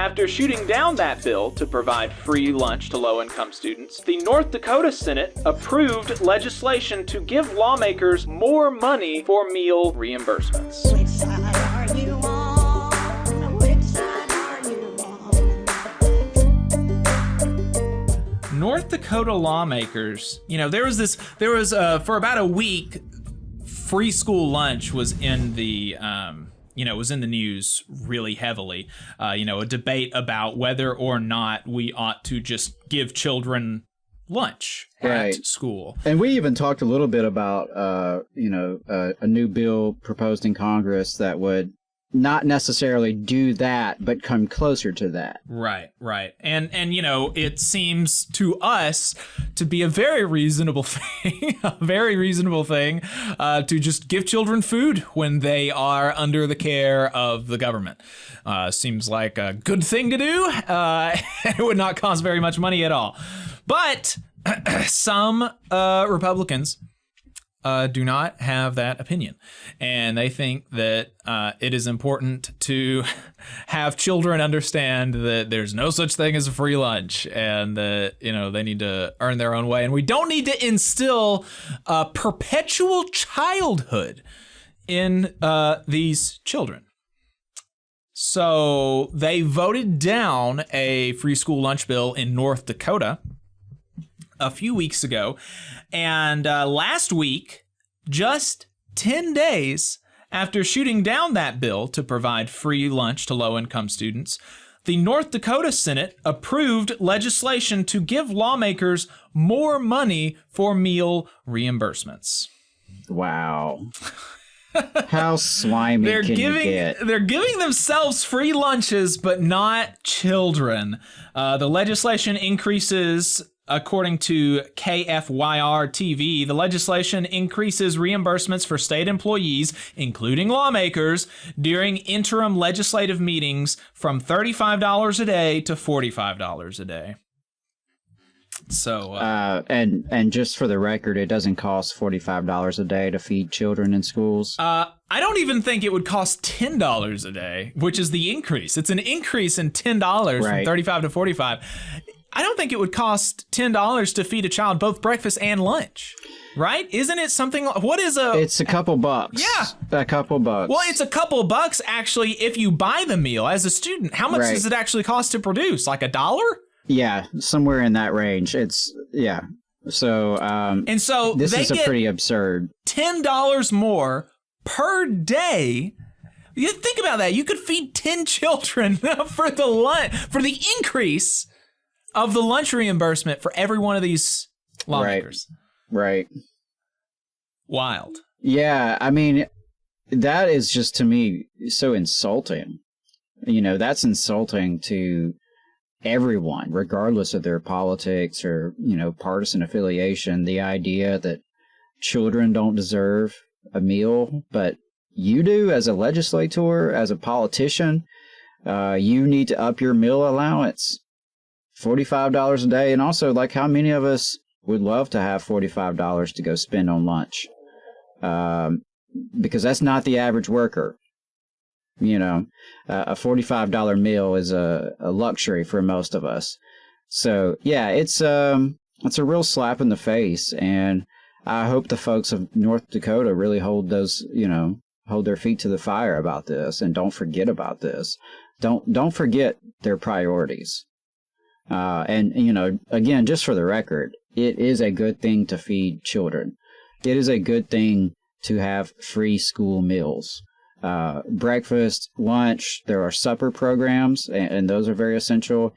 After shooting down that bill to provide free lunch to low-income students, the North Dakota Senate approved legislation to give lawmakers more money for meal reimbursements. Which side are you on? Which side are you on? North Dakota lawmakers, there was for about a week, free school lunch was in the was in the news really heavily. A debate about whether or not we ought to just give children lunch at school. And we even talked a little bit about, a new bill proposed in Congress that would not necessarily do that, but come closer to that. Right. And it seems to us to be a very reasonable thing, to just give children food when they are under the care of the government. Seems like a good thing to do. It would not cost very much money at all. But some Republicans do not have that opinion. And they think that it is important to have children understand that there's no such thing as a free lunch, and that, they need to earn their own way. And we don't need to instill perpetual childhood in these children. So they voted down a free school lunch bill in North Dakota a few weeks ago. And last week, just 10 days after shooting down that bill to provide free lunch to low-income students, the North Dakota Senate approved legislation to give lawmakers more money for meal reimbursements. Wow. How slimy can you get? They're giving themselves free lunches, but not children. The legislation increases, according to KFYR TV, the legislation increases reimbursements for state employees, including lawmakers, during interim legislative meetings from $35 a day to $45 a day. So, and just for the record, it doesn't cost $45 a day to feed children in schools. I don't even think it would cost $10 a day, which is the increase. It's an increase in $10 from 35 to 45. I don't think it would cost $10 to feed a child both breakfast and lunch, right? Isn't it something? What is a? It's a couple bucks. Yeah, a couple bucks. Well, it's a couple bucks actually if you buy the meal as a student. How much does it actually cost to produce? Like $1? Yeah, somewhere in that range. So, and so this is pretty absurd. $10 more per day. You think about that. You could feed 10 children for the increase of the lunch reimbursement for every one of these lawmakers. Right. Wild. Yeah, I mean, that is just, to me, so insulting. That's insulting to everyone, regardless of their politics or, partisan affiliation. The idea that children don't deserve a meal, but you do as a legislator, as a politician. You need to up your meal allowance. $45 a day. And also, how many of us would love to have $45 to go spend on lunch? Because that's not the average worker. A $45 meal is a luxury for most of us. So, yeah, it's a real slap in the face. And I hope the folks of North Dakota really hold their feet to the fire about this and don't forget about this. Don't forget their priorities. And, again, just for the record, it is a good thing to feed children. It is a good thing to have free school meals. Breakfast, lunch, there are supper programs, and those are very essential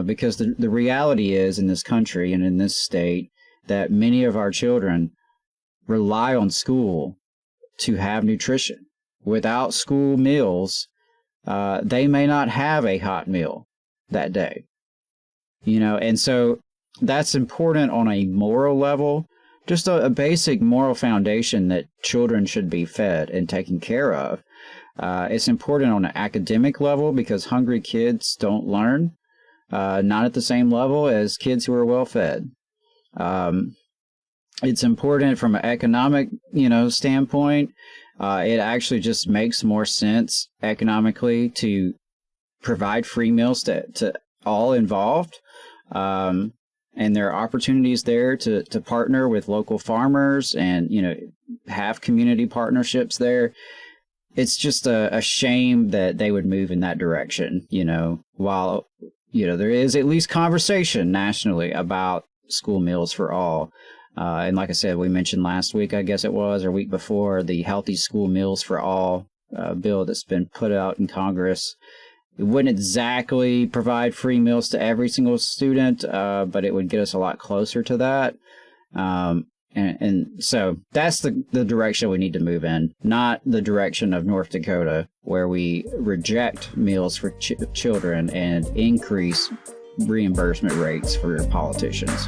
because the reality is in this country and in this state that many of our children rely on school to have nutrition. Without school meals, they may not have a hot meal that day. And so that's important on a moral level, just a basic moral foundation that children should be fed and taken care of. It's important on an academic level because hungry kids don't learn, not at the same level as kids who are well fed. It's important from an economic, standpoint. It actually just makes more sense economically to provide free meals to all involved. And there are opportunities there to partner with local farmers and, have community partnerships there. It's just a shame that they would move in that direction, while, there is at least conversation nationally about school meals for all. And like I said, we mentioned last week, I guess it was, or week before, the Healthy School Meals for All bill that's been put out in Congress. It wouldn't exactly provide free meals to every single student, but it would get us a lot closer to that. And so that's the direction we need to move in, not the direction of North Dakota, where we reject meals for children and increase reimbursement rates for politicians.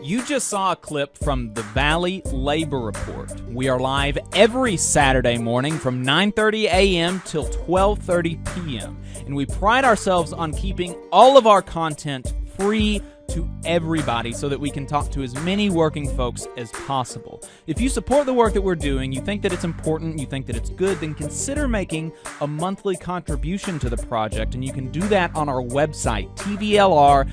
You just saw a clip from the Valley Labor Report. We are live every Saturday morning from 9:30 a.m. till 12:30 p.m. And we pride ourselves on keeping all of our content free to everybody so that we can talk to as many working folks as possible. If you support the work that we're doing, you think that it's important, you think that it's good, then consider making a monthly contribution to the project, and you can do that on our website, tvlr.fm.